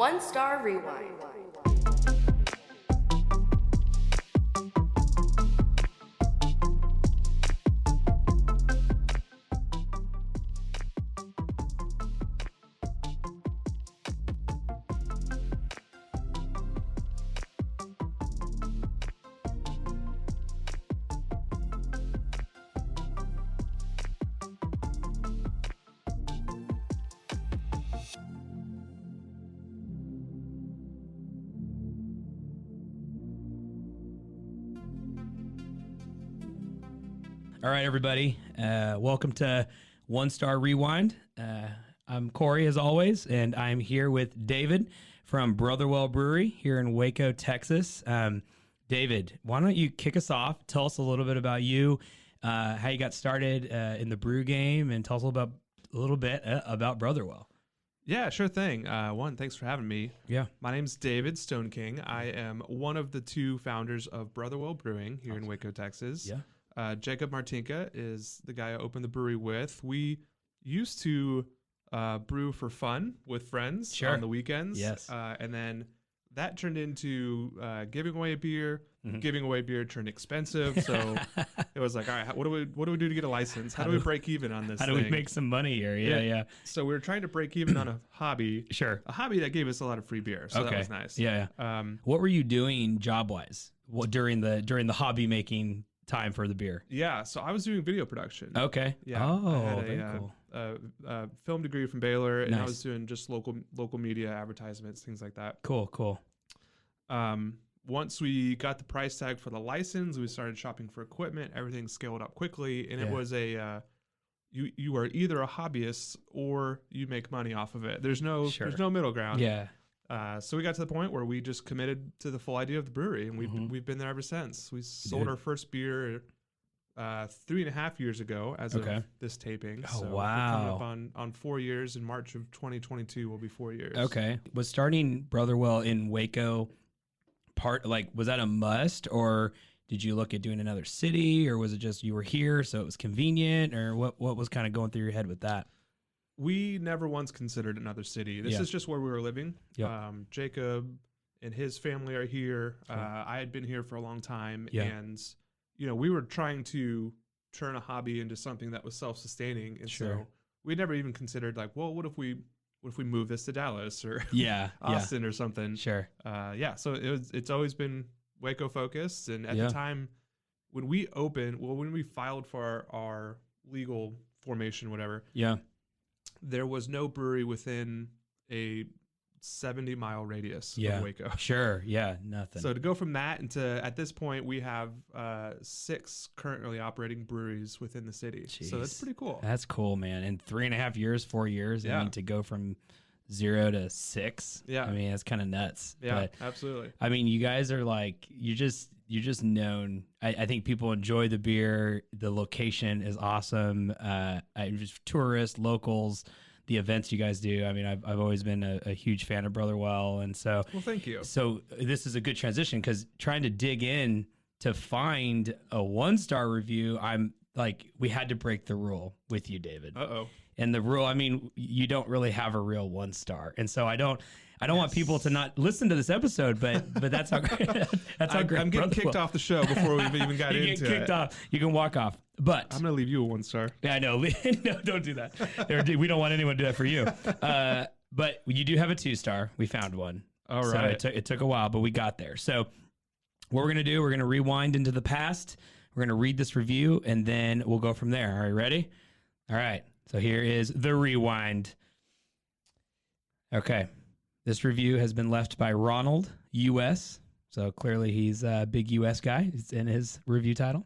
One Star Rewind. All right, everybody. Welcome to One Star Rewind. I'm Cory, as always, and I'm here with David from Brotherwell Brewery here in Waco, Texas. David, why don't you kick us off? Tell us a little bit about you, how you got started in the brew game, and tell us a little bit about Brotherwell. Yeah, sure thing. Thanks for having me. Yeah. My name's David Stoneking. I am one of the two founders of Brotherwell Brewing here in Waco, Texas. Yeah. Jacob Martinka is the guy I opened the brewery with. We used to brew for fun with friends on the weekends. Yes. And then that turned into giving away beer. Mm-hmm. Giving away beer turned expensive. So it was like, all right, what do we do to get a license? How do we break even on this How do we make some money here? Yeah. So we were trying to break even on a hobby. Sure. A hobby that gave us a lot of free beer. So that was nice. Yeah. What were you doing job-wise during the hobby making time for the beer? Yeah, so I was doing video production. Okay. Yeah. Oh, I had very cool. a film degree from Baylor, and Nice. I was doing just local media advertisements, things like that. Cool. Once we got the price tag for the license, we started shopping for equipment. Everything scaled up quickly, and it was you are either a hobbyist or you make money off of it. There's no middle ground. Yeah. So we got to the point where we just committed to the full idea of the brewery, and we've been there ever since. We sold our first beer 3.5 years ago as of this taping. Oh, so wow. we're coming up on 4 years. In March of 2022 will be 4 years. Okay. Was starting Brotherwell in Waco was that a must, or did you look at doing another city, or was it just you were here so it was convenient, or what was kind of going through your head with that? We never once considered another city. This is just where we were living. Yep. Jacob and his family are here. I had been here for a long time, and we were trying to turn a hobby into something that was self-sustaining. And so we never even considered what if we move this to Dallas or Austin or something? Sure. So it's always been Waco focused. And at the time when we filed for our legal formation, whatever. Yeah. There was no brewery within a 70-mile radius of Waco. Sure. Yeah. Nothing. So to go from that at this point, we have 6 currently operating breweries within the city. Jeez. So that's pretty cool. That's cool, man. In 3.5 years, 4 years, I mean, to go from 0 to 6. Yeah. I mean, that's kind of nuts. Yeah, but, absolutely. I mean, you guys are you're just known. I think people enjoy the beer. The location is awesome. Just tourists, locals, the events you guys do. I mean, I've always been a huge fan of Brotherwell, and so. Well, thank you. So this is a good transition because trying to dig in to find a 1-star review, we had to break the rule with you, David. Uh-oh. And the rule, I mean, you don't really have a real 1-star, and so I don't want people to not listen to this episode, but that's how great. That's how great. I'm getting kicked off the show before we've even got into it. You get kicked off. You can walk off. But I'm gonna leave you a 1-star. Yeah, I know. No, don't do that. We don't want anyone to do that for you. But you do have a 2-star. We found one. All right. So it took a while, but we got there. So what we're gonna do? We're gonna rewind into the past. We're gonna read this review, and then we'll go from there. Are you ready? All right. So here is the rewind. Okay. This review has been left by Ronald, U.S. So clearly he's a big U.S. guy. It's in his review title.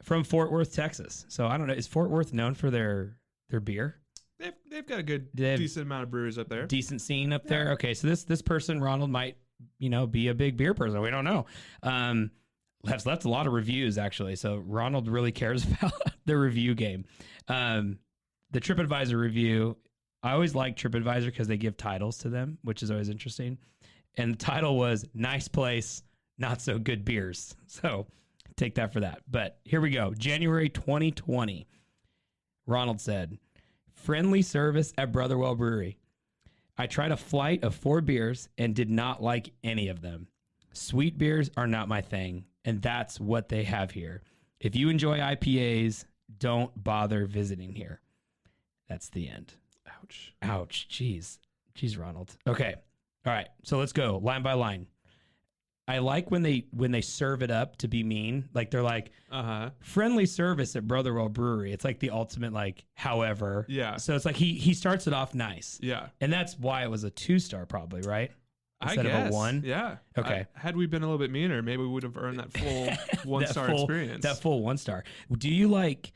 From Fort Worth, Texas. So I don't know. Is Fort Worth known for their beer? They've got a decent amount of breweries up there. Decent scene up there. Okay. So this person, Ronald, might, be a big beer person. We don't know. Has left a lot of reviews, actually. So Ronald really cares about the review game. The TripAdvisor review, I always like TripAdvisor because they give titles to them, which is always interesting. And the title was Nice Place, Not So Good Beers. So take that for that. But here we go. January 2020. Ronald said, friendly service at Brotherwell Brewery. I tried a flight of 4 beers and did not like any of them. Sweet beers are not my thing, and that's what they have here. If you enjoy IPAs, don't bother visiting here. That's the end. Ouch. Ouch. Jeez, Ronald. Okay. All right. So let's go line by line. I like when they serve it up to be mean. Like they're like, friendly service at Brotherwell Brewery. It's like the ultimate, like, however. Yeah. So it's like he starts it off nice. Yeah. And that's why it was a 2-star probably, right? Instead I guess. of a 1. Yeah. Okay. Had we been a little bit meaner, maybe we would have earned that full 1-star experience. That full 1-star. Do you like,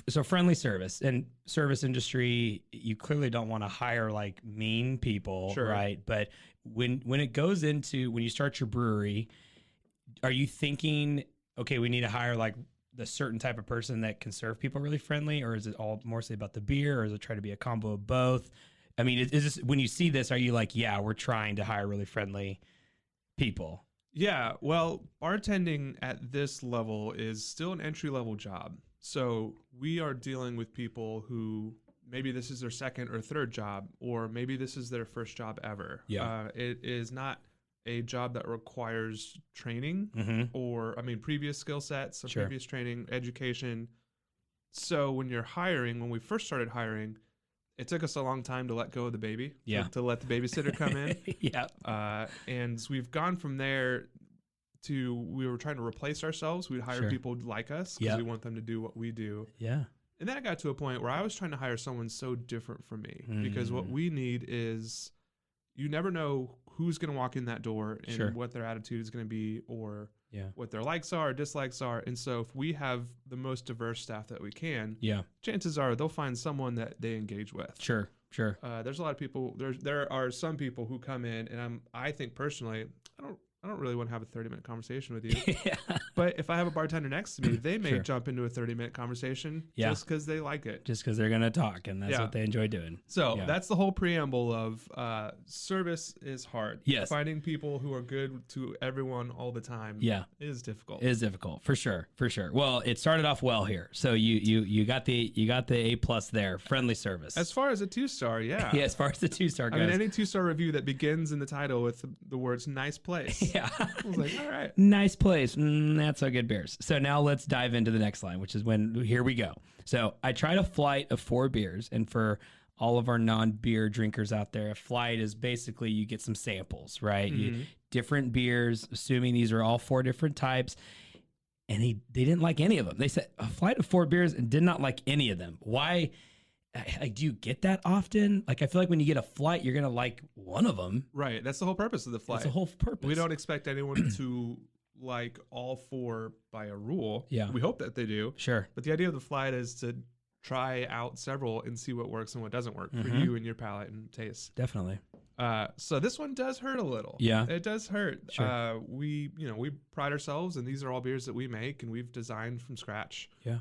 so friendly service and service industry, you clearly don't want to hire like mean people, Sure. right? But when it goes into, when you start your brewery, are you thinking, okay, we need to hire like the certain type of person that can serve people really friendly, or is it all mostly about the beer, or is it try to be a combo of both? I mean, is this, when you see this, are you like, yeah, we're trying to hire really friendly people? Yeah, well, bartending at this level is still an entry-level job. So we are dealing with people who maybe this is their second or third job, or maybe this is their first job ever. Yeah. It is not a job that requires training or, previous skill sets, Sure. previous training, education. So when you're hiring, when we first started hiring, it took us a long time to let go of the baby, to let the babysitter come in. Yeah. And so we've gone from there to, we were trying to replace ourselves. We'd hire Sure. people like us because we want them to do what we do. Yeah. And then I got to a point where I was trying to hire someone so different from me because what we need is, you never know who's going to walk in that door and Sure. what their attitude is going to be, or Yeah. what their likes are, dislikes are. And so if we have the most diverse staff that we can, Yeah. chances are they'll find someone that they engage with. Sure. Sure. There's a lot of people. There are some people who come in, and I think personally, I don't really want to have a 30-minute conversation with you. Yeah. But if I have a bartender next to me, they may Sure. jump into a 30-minute conversation just because they like it. Just because they're going to talk, and that's what they enjoy doing. So that's the whole preamble of service is hard. Yes. Finding people who are good to everyone all the time is difficult. It is difficult, for sure. For sure. Well, it started off well here. So you got the A+ there. Friendly service. As far as a 2-star, yeah. Yeah, as far as the 2-star goes. I mean, any 2-star review that begins in the title with the words "nice place." Yeah. I was like, all right. Nice place. Not so good beers. So now let's dive into the next line, which is here we go. So I tried a flight of 4 beers, and for all of our non-beer drinkers out there, a flight is basically you get some samples, right? Different beers, assuming these are all 4 different types. And they didn't like any of them. They said a flight of 4 beers and did not like any of them. Why? Like, do you get that often? Like, I feel like when you get a flight, you're going to like one of them. Right. That's the whole purpose of the flight. That's the whole purpose. We don't expect anyone to like all 4 by a rule. Yeah. We hope that they do. Sure. But the idea of the flight is to try out several and see what works and what doesn't work for you and your palate and taste. Definitely. So this one does hurt a little. Yeah. It does hurt. Sure. We pride ourselves, and these are all beers that we make and we've designed from scratch. Yeah.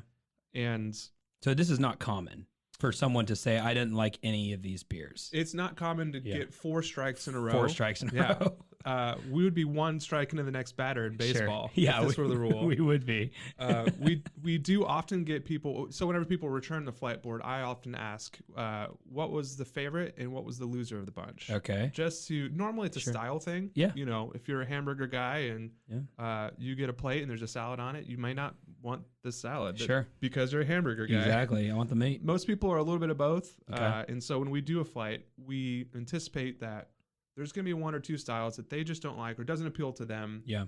And so this is not common for someone to say, I didn't like any of these beers. it's not common to get 4 strikes in a row. 4 strikes in a row. We would be 1 strike into the next batter in baseball. Sure. Yeah, if this were the rule. We would be. We do often get people. So whenever people return the flight board, I often ask, what was the favorite and what was the loser of the bunch? Okay. Just to, normally it's a style thing. Yeah. You know, if you're a hamburger guy and you get a plate and there's a salad on it, you might not want the salad. Sure. Because you're a hamburger guy. Exactly. I want the meat. Most people are a little bit of both. Okay. And so when we do a flight, we anticipate that there's going to be 1 or 2 styles that they just don't like or doesn't appeal to them. Yeah.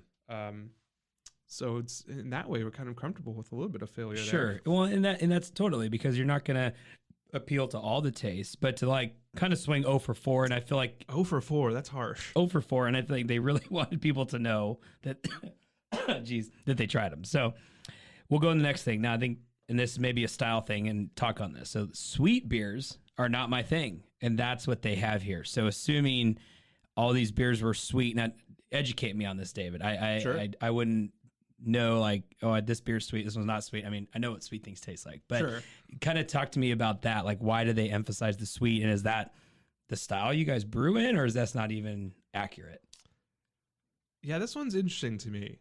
So it's in that way we're kind of comfortable with a little bit of failure. Sure. There. Well, and that's totally, because you're not going to appeal to all the tastes, but to like kind of swing 0 for 4, and I feel like 0 for 4, that's harsh. 0 for 4, and I think they really wanted people to know that that they tried them. So we'll go to the next thing. Now I think, and this may be a style thing, and talk on this. So sweet beers are not my thing, and that's what they have here. So assuming all these beers were sweet, now educate me on this, David. I wouldn't know, like, oh, this beer's sweet, this one's not sweet. I mean, I know what sweet things taste like, but kind of talk to me about that. Like, why do they emphasize the sweet, and is that the style you guys brew in, or is that not even accurate? Yeah, this one's interesting to me.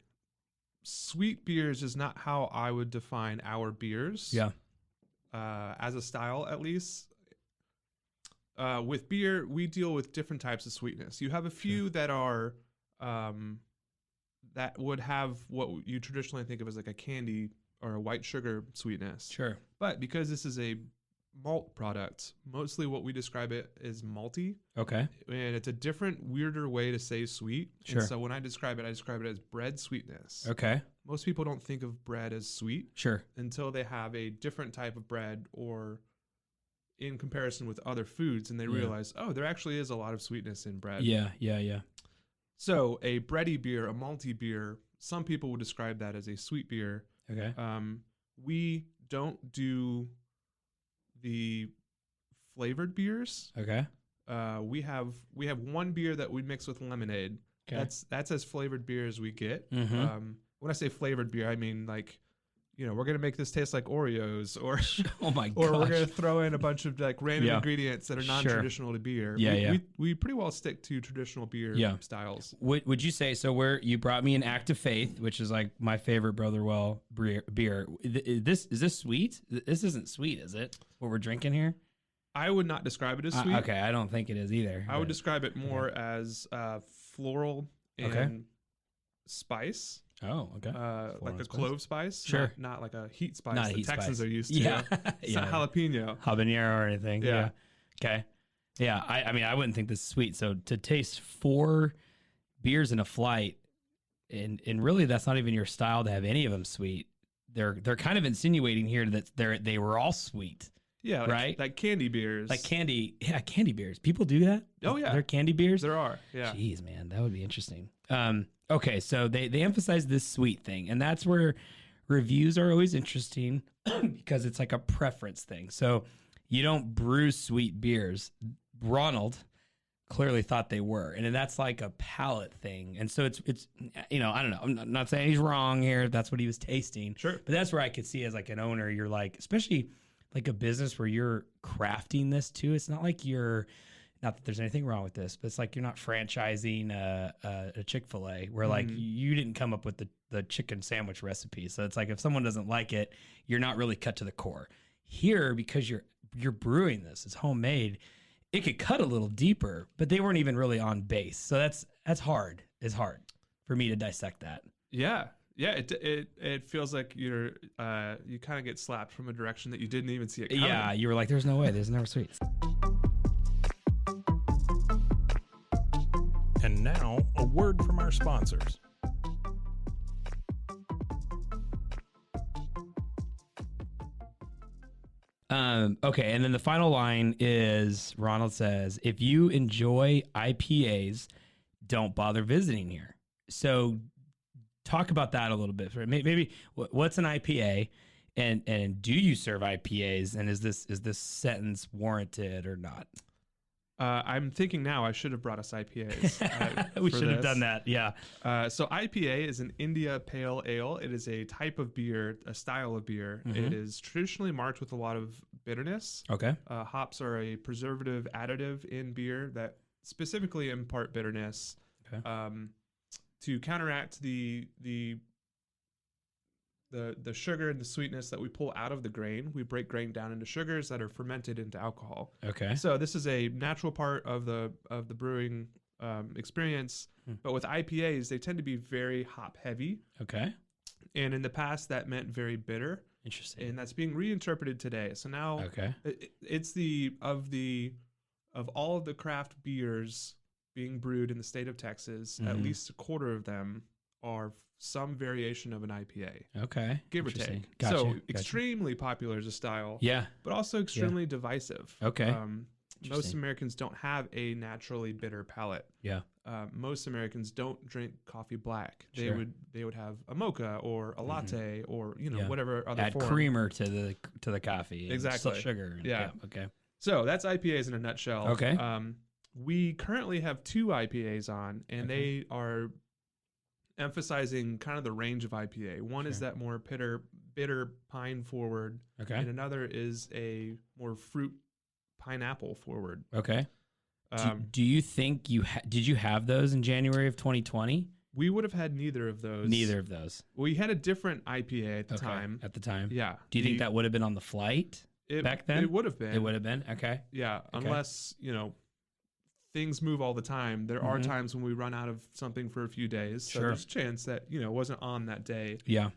Sweet beers is not how I would define our beers. Yeah. As a style, at least. with beer, we deal with different types of sweetness. You have a few that are that would have what you traditionally think of as like a candy or a white sugar sweetness. Sure. But because this is a malt product, mostly what we describe it as malty. Okay. And it's a different, weirder way to say sweet. Sure. And so when I describe it as bread sweetness. Okay. Most people don't think of bread as sweet. Sure. Until they have a different type of bread or in comparison with other foods, and they realize, oh, there actually is a lot of sweetness in bread. Yeah. So a bready beer, a malty beer, some people would describe that as a sweet beer. Okay. We don't do the flavored beers. Okay. We have one beer that we mix with lemonade. Okay. That's as flavored beer as we get. Mm-hmm. When I say flavored beer, I mean like, we're gonna make this taste like Oreos, or oh my gosh. or we're gonna throw in a bunch of like random ingredients that are non-traditional to beer. We pretty well stick to traditional beer styles. Would you say so? Where you brought me an Act of Faith, which is like my favorite Brotherwell beer. Is this sweet? This isn't sweet, is it? What we're drinking here? I would not describe it as sweet. Okay, I don't think it is either. I would describe it more as floral and spice. Oh, okay. Like a clove spice. Sure. Not like a heat spice not that heat Texans spice. are used to. Yeah. It's not jalapeno. Habanero or anything. Yeah. Okay. Yeah. I mean, I wouldn't think this is sweet. So to taste 4 beers in a flight, and really that's not even your style to have any of them sweet. They're kind of insinuating here that they were all sweet. Yeah, like, right? Like candy beers. Like candy beers. People do that? Oh, yeah. They're candy beers? There are, yeah. Jeez, man, that would be interesting. Okay, so they emphasize this sweet thing, and that's where reviews are always interesting because it's like a preference thing. So you don't brew sweet beers. Ronald clearly thought they were, and that's like a palate thing. And so it's I don't know. I'm not saying he's wrong here. That's what he was tasting. Sure. But that's where I could see as like an owner, you're like, especially like a business where you're crafting this too. It's not like not that there's anything wrong with this, but it's like you're not franchising a Chick-fil-A where like you didn't come up with the chicken sandwich recipe. So it's like if someone doesn't like it, you're not really cut to the core. Here, because you're brewing this, it's homemade, it could cut a little deeper, but they weren't even really on base. So that's hard. It's hard for me to dissect that. Yeah. Yeah, it feels like you kind of get slapped from a direction that you didn't even see it coming. Yeah, you were like, there's no way, there's never sweets. And now, a word from our sponsors. Okay, and then the final line is, Ronald says, if you enjoy IPAs, don't bother visiting here. So talk about that a little bit. Maybe what's an IPA, and do you serve IPAs, and is this sentence warranted or not? I'm thinking now I should have brought us IPAs. We should have done that. Yeah. So IPA is an India Pale Ale. It is a type of beer, a style of beer. Mm-hmm. It is traditionally marked with a lot of bitterness. Okay. Hops are a preservative additive in beer that specifically impart bitterness. Okay. To counteract the sugar and the sweetness that we pull out of the grain, we break grain down into sugars that are fermented into alcohol. Okay. So this is a natural part of the brewing experience. But with IPAs, they tend to be very hop heavy. Okay. And in the past, that meant very bitter. Interesting. And that's being reinterpreted today. So now, okay, it's of all of the craft beers being brewed in the state of Texas, at least a quarter of them are some variation of an IPA. Okay. Give or take. Gotcha. So extremely popular as a style. Yeah. But also extremely divisive. Okay. Most Americans don't have a naturally bitter palate. Yeah. Most Americans don't drink coffee black. Sure. They would have a mocha or a latte or whatever other add form. creamer to the coffee. Exactly. And sugar. Yeah. Okay. So that's IPAs in a nutshell. Okay. We currently have 2 IPAs on, and they are emphasizing kind of the range of IPA. One is that more bitter pine forward. Okay. And another is a more fruit pineapple forward. Okay. Do you think did you have those in January of 2020? We would have had neither of those. Neither of those. We had a different IPA at the time. At the time. Yeah. Do you think that would have been on the flight? back then? It would have been. It would have been. Okay. Yeah, Okay. unless, things move all the time. There are times when we run out of something for a few days. So Sure. there's a chance that, it wasn't on that day. Yeah.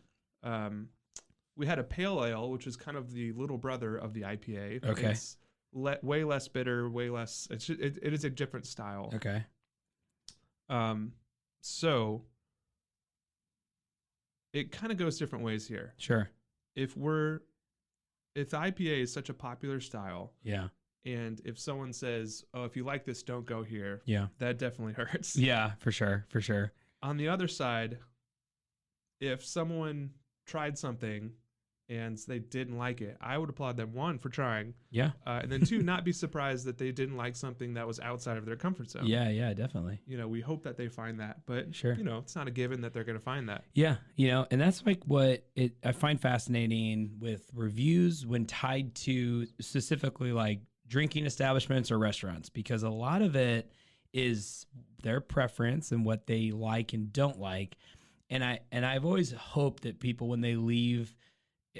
We had a pale ale, which is kind of the little brother of the IPA. Okay. It's way less bitter, way less. It is a different style. Okay. So it kind of goes different ways here. Sure. If the IPA is such a popular style, Yeah. and if someone says, "Oh, if you like this, don't go here," Yeah. that definitely hurts. Yeah, for sure. For sure. On the other side, if someone tried something and they didn't like it, I would applaud them, one, for trying, Yeah. and then two, not be surprised that they didn't like something that was outside of their comfort zone. Yeah. Yeah, definitely. We hope that they find that, but Sure. it's not a given that they're going to find that. Yeah, and that's like what I find fascinating with reviews when tied to specifically like drinking establishments or restaurants, because a lot of it is their preference and what they like and don't like. And I've always hoped that people, when they leave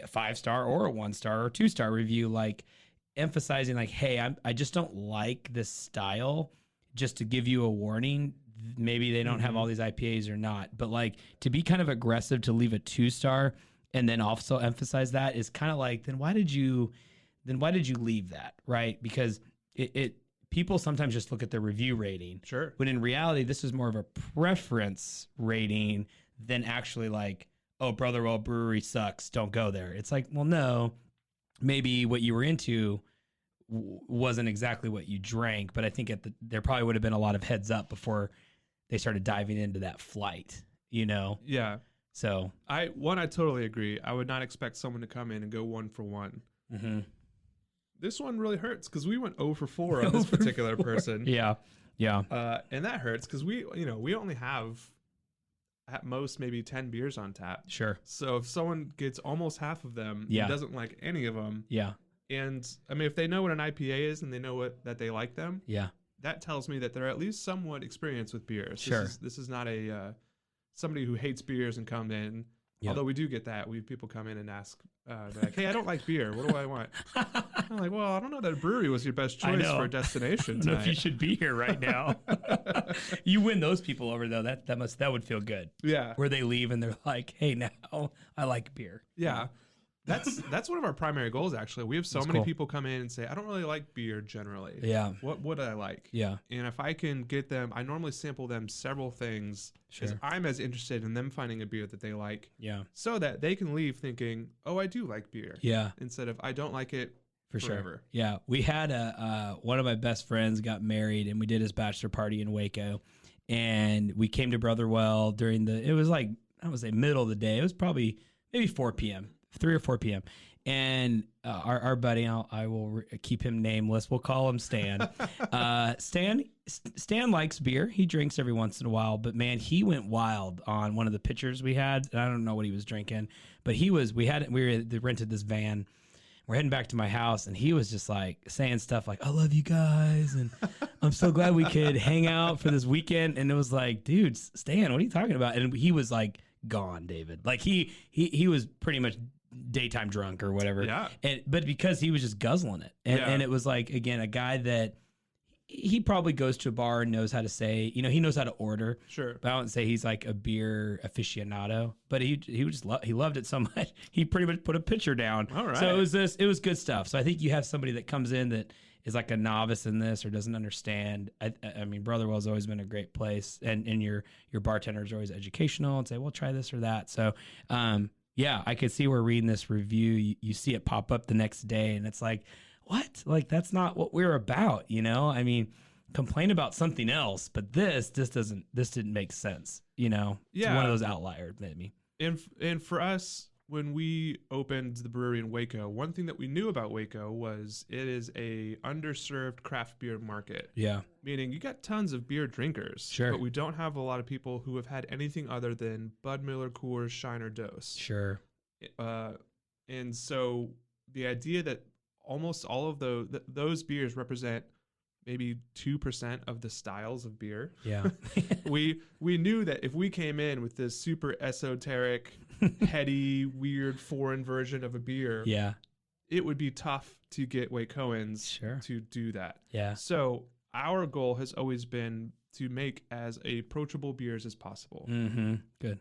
a 5-star or a 1-star or 2-star review, like emphasizing like, hey, I just don't like this style, just to give you a warning. Maybe they don't have all these IPAs or not, but like to be kind of aggressive to leave a 2-star and then also emphasize that is kind of like, then why did you leave that? Right. Because people sometimes just look at the review rating. Sure. When in reality, this is more of a preference rating than actually like, oh, Brotherwell Brewery sucks, don't go there. It's like, well, no, maybe what you were into wasn't exactly what you drank, but I think there probably would have been a lot of heads up before they started diving into that flight, Yeah. So I totally agree. I would not expect someone to come in and go 1 for 1. mm-hmm. This one really hurts because we went 0 for 4 on this particular person. Yeah. And that hurts because we only have at most maybe 10 beers on tap. Sure. So if someone gets almost half of them Yeah. and doesn't like any of them, Yeah. and I mean, if they know what an IPA is and they know that they like them, Yeah. that tells me that they're at least somewhat experienced with beers. Sure. This is not a somebody who hates beers and come in. Yeah. Although we do get that. We have people come in and ask, they're like, hey, I don't like beer. What do I want? I'm like, well, I don't know that a brewery was your best choice for a destination I don't know if you tonight. should be here right now. You win those people over though. That would feel good. Yeah. Where they leave and they're like, hey, now I like beer. Yeah. That's one of our primary goals, actually. We have so many people come in and say, I don't really like beer generally. Yeah. What would I like? Yeah. And if I can get them, I normally sample them several things because I'm as interested in them finding a beer that they like. Yeah. So that they can leave thinking, oh, I do like beer. Yeah. Instead of, I don't like it forever. Sure. Yeah. We had one of my best friends got married and we did his bachelor party in Waco. And we came to Brotherwell it was like, I would say middle of the day. It was probably maybe 4 p.m., 3 or 4 p.m. And our buddy, I will keep him nameless. We'll call him Stan. Stan likes beer. He drinks every once in a while, but man, he went wild on one of the pitchers we had. And I don't know what he was drinking, but we rented this van. We're heading back to my house, and he was just like saying stuff like, I love you guys, and I'm so glad we could hang out for this weekend. And it was like, dude, Stan, what are you talking about? And he was like gone, David. Like he was pretty much daytime drunk or whatever. Yeah. But because he was just guzzling it. And it was like, again, a guy that he probably goes to a bar and knows how to say, he knows how to order. Sure. But I wouldn't say he's like a beer aficionado, but he loved it so much. He pretty much put a pitcher down. All right. So it was good stuff. So I think you have somebody that comes in that is like a novice in this or doesn't understand. I mean, Brotherwell's always been a great place, and your bartenders are always educational and say, well, try this or that. So, yeah, I could see where reading this review, you see it pop up the next day and it's like, what? Like, that's not what we're about, I mean, complain about something else, but this didn't make sense, It's one of those outliers, maybe. And for us, when we opened the brewery in Waco, one thing that we knew about Waco was it is a underserved craft beer market. Yeah. Meaning you got tons of beer drinkers. Sure. But we don't have a lot of people who have had anything other than Bud Miller, Coors, Shine, or Dose. Sure. And so the idea that almost all of those beers represent maybe 2% of the styles of beer. Yeah. We knew that if we came in with this super esoteric, heady, weird, foreign version of a beer, Yeah. it would be tough to get Wacoans to do that. Yeah. So our goal has always been to make as approachable beers as possible. Mm-hmm. Good.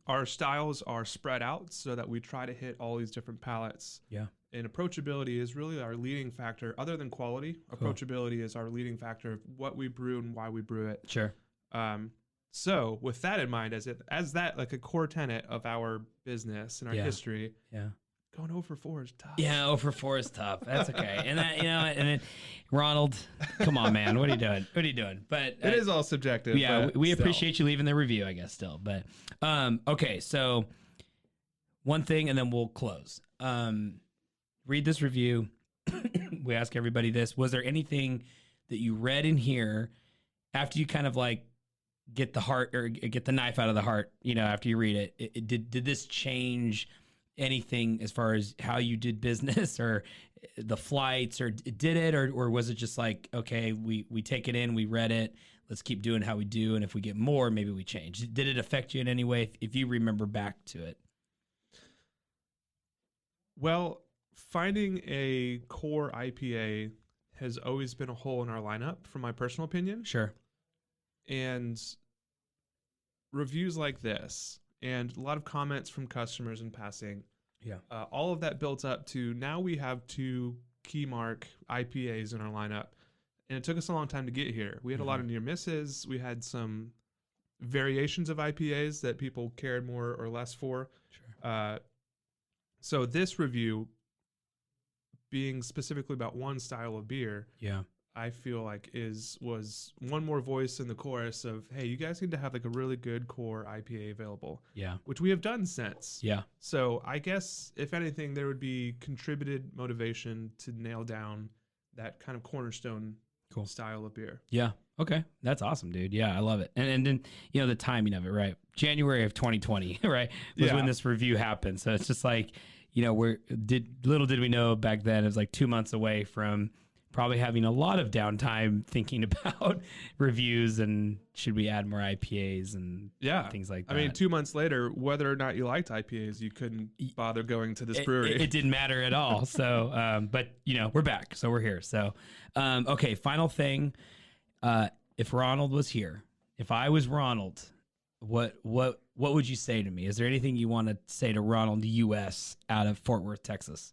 Our styles are spread out so that we try to hit all these different palates. Yeah. And approachability is really our leading factor. Other than quality, approachability is our leading factor of what we brew and why we brew it. Sure. So with that in mind, as that like a core tenet of our business and our history, going 0 for 4 is tough. Yeah, 0 for 4 is tough. That's okay. And that, and then Ronald, come on, man, what are you doing? What are you doing? But it is all subjective. Yeah, we appreciate you leaving the review, I guess, still. But okay, so one thing, and then we'll close. Read this review. We ask everybody this: was there anything that you read in here after you kind of like get the heart or get the knife out of the heart? After you read it, did this change anything as far as how you did business or the flights, or did it, or was it just like, okay, we take it in, we read it, let's keep doing how we do, and if we get more, maybe we change? Did it affect you in any way if you remember back to it? Well, finding a core IPA has always been a hole in our lineup, from my personal opinion. Sure. And reviews like this, and a lot of comments from customers in passing. Yeah. All of that built up to now we have 2 key mark IPAs in our lineup. And it took us a long time to get here. We had a lot of near misses. We had some variations of IPAs that people cared more or less for. Sure. So this review, being specifically about one style of beer, I feel like was one more voice in the chorus of, hey, you guys need to have like a really good core IPA available. Yeah. Which we have done since. Yeah. So I guess if anything, there would be contributed motivation to nail down that kind of cornerstone style of beer. Yeah. Okay. That's awesome, dude. Yeah, I love it. And then, the timing of it, right? January of 2020, right? Was when this review happened. So it's just like, little did we know back then, it was like 2 months away from probably having a lot of downtime thinking about reviews and should we add more IPAs and things like that. I mean, 2 months later, whether or not you liked IPAs, you couldn't bother going to this brewery. It didn't matter at all. So, but we're back, so we're here. So, okay, final thing. If Ronald was here, if I was Ronald, what would you say to me? Is there anything you want to say to Ronald U.S. out of Fort Worth, Texas?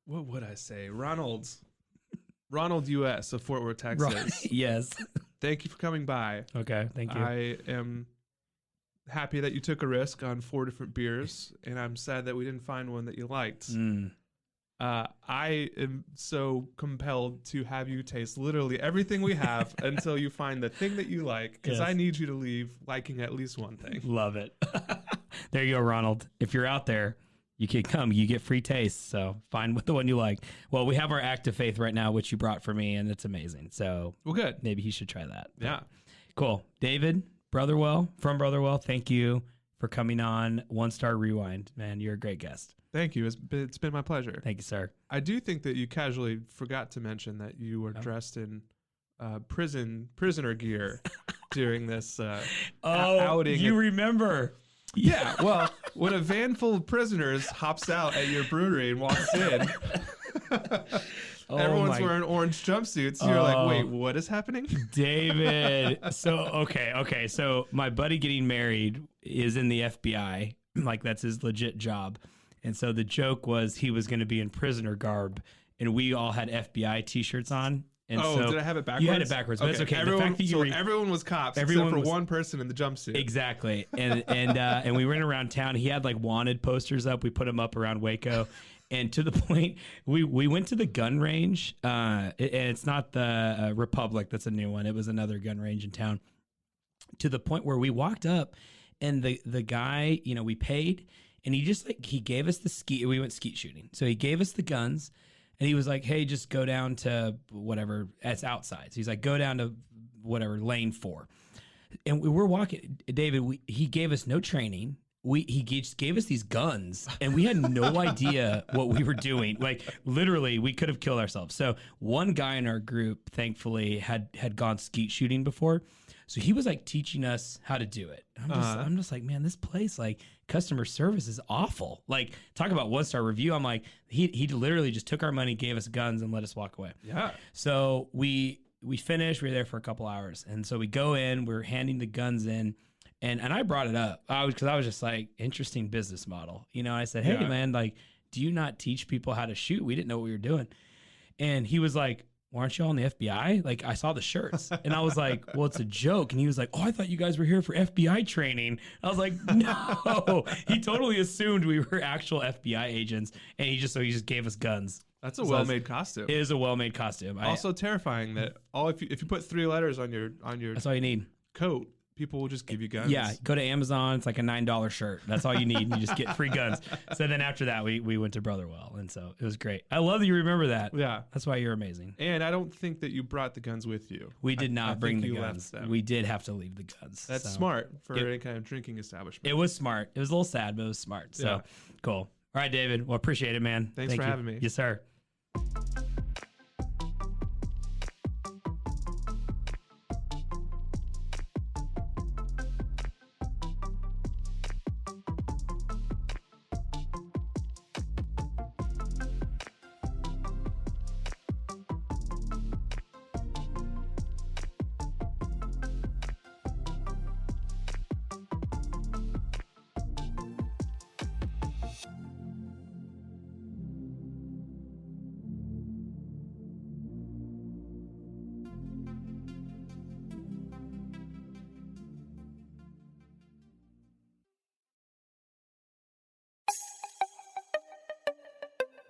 What would I say? Ronald U.S. of Fort Worth, Texas. Yes. Thank you for coming by. Okay, thank you. I am happy that you took a risk on 4 different beers, and I'm sad that we didn't find one that you liked. I am so compelled to have you taste literally everything we have until you find the thing that you like, because I need you to leave liking at least one thing. Love it. There you go, Ronald. If you're out there, you can come. You get free taste. So find the one you like. Well, we have our Act of Faith right now, which you brought for me, and it's amazing. So well, good. Maybe he should try that. Yeah. Cool. David, Brotherwell, from Brotherwell, thank you for coming on One Star Rewind. Man, you're a great guest. Thank you. It's been my pleasure. Thank you, sir. I do think that you casually forgot to mention that you were dressed in prisoner gear during this outing. You remember. Yeah, well, when a van full of prisoners hops out at your brewery and walks in, everyone's wearing orange jumpsuits. You're like, wait, what is happening? David. So, okay. So my buddy getting married is in the FBI. Like, that's his legit job. And so the joke was he was going to be in prisoner garb, and we all had FBI T-shirts on. And so did I have it backwards? You had it backwards, but it's okay. Everyone was cops except for one person in the jumpsuit. Exactly. And we went around town. He had like wanted posters up. We put them up around Waco. And to the point, we went to the gun range. And it's not the Republic. That's a new one. It was another gun range in town. To the point where we walked up, and the guy, we paid, and he gave us we went skeet shooting. So he gave us the guns. And he was like, hey, just go down to whatever, it's outside. So he's like, go down to whatever, lane 4. And we were walking, David, he gave us no training. He just gave us these guns, and we had no idea what we were doing. Like, literally, we could have killed ourselves. So one guy in our group, thankfully, had gone skeet shooting before. So he was like teaching us how to do it. I'm just like, man, this place, like customer service is awful. Like talk about 1-star review. I'm like, he literally just took our money, gave us guns and let us walk away. Yeah. So we finished, we were there for a couple hours. And so we go in, we're handing the guns in. And I brought it up. I was just like, interesting business model. You know, I said, hey man, like, do you not teach people how to shoot? We didn't know what we were doing. And he was like, well, aren't you all in the FBI? Like, I saw the shirts. And I was like, well, it's a joke. And he was like, oh, I thought you guys were here for FBI training. I was like, no. He totally assumed we were actual FBI agents. And he just gave us guns. That's a well-made costume. It is a well-made costume. Also terrifying that if you put 3 letters on your that's all you need. Coat, people will just give you guns. Yeah, go to Amazon. It's like a $9 shirt. That's all you need. You just get free guns. So then after that, we went to Brotherwell, and so it was great. I love that you remember that. Yeah, that's why you're amazing. And I don't think that you brought the guns with you. We did not bring the guns. We did have to leave the guns. That's smart for any kind of drinking establishment. It was smart. It was a little sad, but it was smart. So cool. All right, David. Well, appreciate it, man. Thanks for having me. Yes, sir.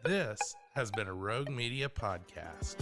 This has been a Rogue Media podcast.